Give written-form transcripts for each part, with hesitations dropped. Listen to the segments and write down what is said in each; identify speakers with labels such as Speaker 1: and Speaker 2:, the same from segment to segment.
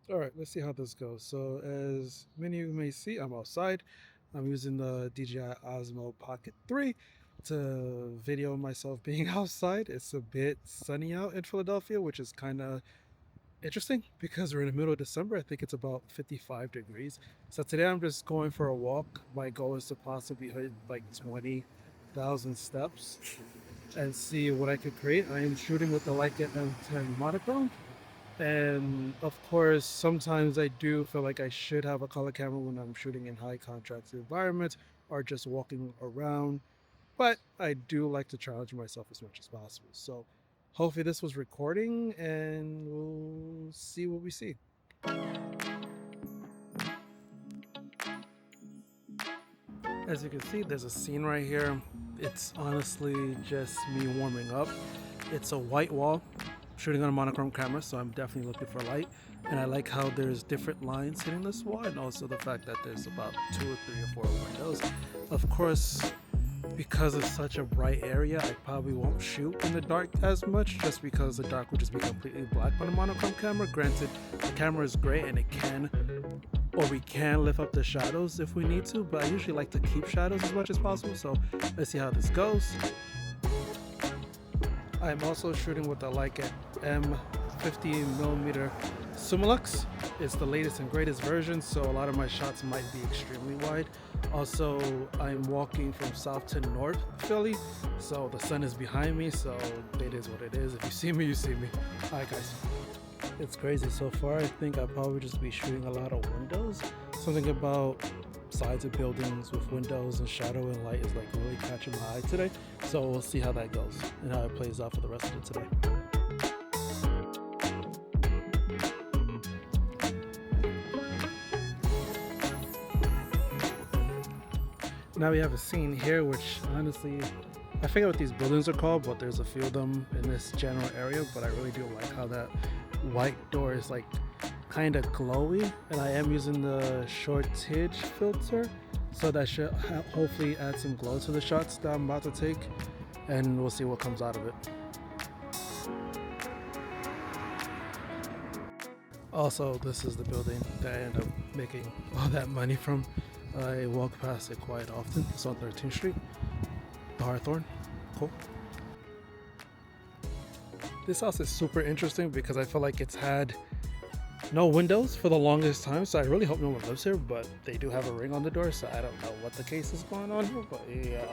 Speaker 1: All right, let's see how this goes. So as many of you may see, I'm outside. I'm using the DJI Osmo Pocket 3 to video myself being outside. It's a bit sunny out in Philadelphia, which is kind of interesting because we're in the middle of December. I think it's about 55 degrees. So today I'm just going for a walk. My goal is to possibly hit like 20,000 steps and see what I could create. I am shooting with the Leica M10 Monochrome. And of course, sometimes I do feel like I should have a color camera when I'm shooting in high contrast environments or just walking around. But I do like to challenge myself as much as possible. So hopefully this was recording and we'll see what we see. As you can see, there's a scene right here. It's honestly just me warming up. It's a white wall, shooting on a monochrome camera, so I'm definitely looking for light. And I like how there's different lines hitting this wall, and also the fact that there's about 2 or 3 or 4 windows. Of course, because it's such a bright area, I probably won't shoot in the dark as much, just because the dark will just be completely black on a monochrome camera. Granted, the camera is great and it can, or we can lift up the shadows if we need to, but I usually like to keep shadows as much as possible. So let's see how this goes. I'm also shooting with the Leica M50mm Summilux. It's the latest and greatest version, so a lot of my shots might be extremely wide. Also, I'm walking from south to north Philly, so the sun is behind me, so it is what it is. If you see me, you see me. Alright guys, it's crazy. So far I think I'll probably just be shooting a lot of windows. Something about sides of buildings with windows and shadow and light is like really catching my eye today. So we'll see how that goes and how it plays out for the rest of the today. Now we have a scene here, which honestly, I forget what these buildings are called, but there's a few of them in this general area. But I really do like how that white door is like kind of glowy, and I am using the shortage filter, so that should hopefully add some glow to the shots that I'm about to take, and we'll see what comes out of it. Also, this is the building that I end up making all that money from. I walk past it quite often. It's on 13th Street, the Hawthorne. Cool. This house is super interesting because I feel like it's had no windows for the longest time, so I really hope no one lives here, but they do have a ring on the door, so I don't know what the case is going on here, but yeah.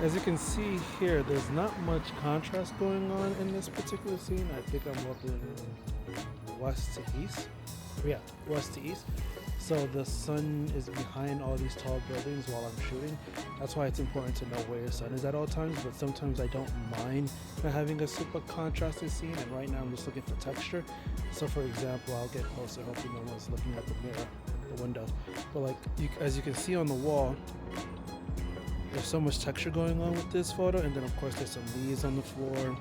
Speaker 1: As you can see here, there's not much contrast going on in this particular scene. I think I'm walking west to east. Yeah, west to east. So the sun is behind all these tall buildings while I'm shooting. That's why it's important to know where your sun is at all times, but sometimes I don't mind not having a super contrasted scene, and right now I'm just looking for texture. So for example, I'll get closer, hoping no one's looking at the mirror, the window. But like, as you can see on the wall, there's so much texture going on with this photo, and then of course there's some leaves on the floor.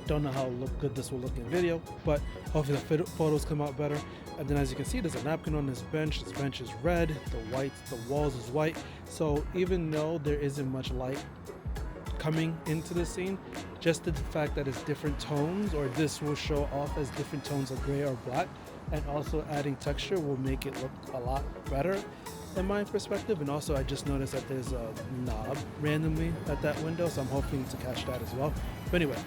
Speaker 1: Don't know how good this will look in video, but hopefully the photos come out better. And then as you can see, there's a napkin on this bench. This bench is red, the walls is white. So even though there isn't much light coming into the scene, just the fact that it's different tones, or this will show off as different tones of gray or black, and also adding texture will make it look a lot better in my perspective. And also I just noticed that there's a knob randomly at that window, so I'm hoping to catch that as well. But anyway,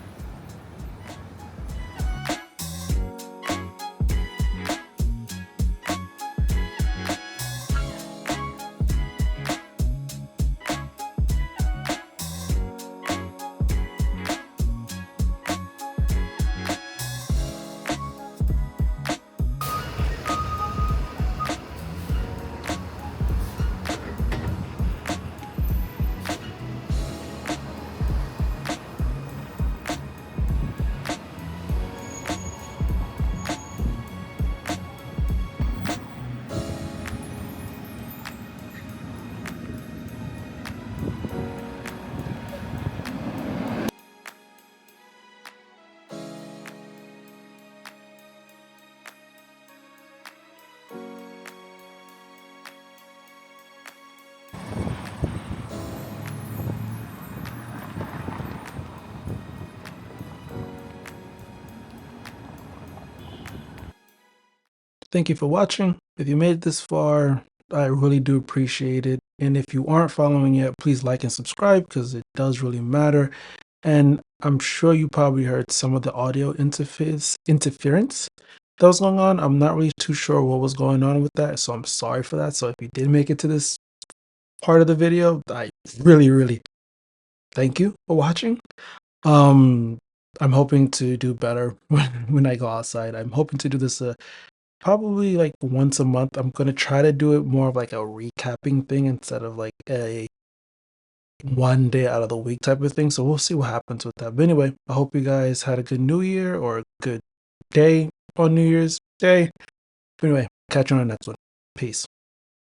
Speaker 1: Thank you for watching. If you made it this far, I really do appreciate it. And if you aren't following yet, please like and subscribe because it does really matter. And I'm sure you probably heard some of the audio interference that was going on. I'm not really too sure what was going on with that, so I'm sorry for that. So if you did make it to this part of the video, I really thank you for watching. Um, I'm hoping to do better when I go outside. I'm hoping to do this probably like once a month. I'm gonna try to do it more of like a recapping thing instead of like a one day out of the week type of thing. So we'll see what happens with that. But anyway, I hope you guys had a good New Year or a good day on New Year's Day. But anyway, catch you on the next one. Peace.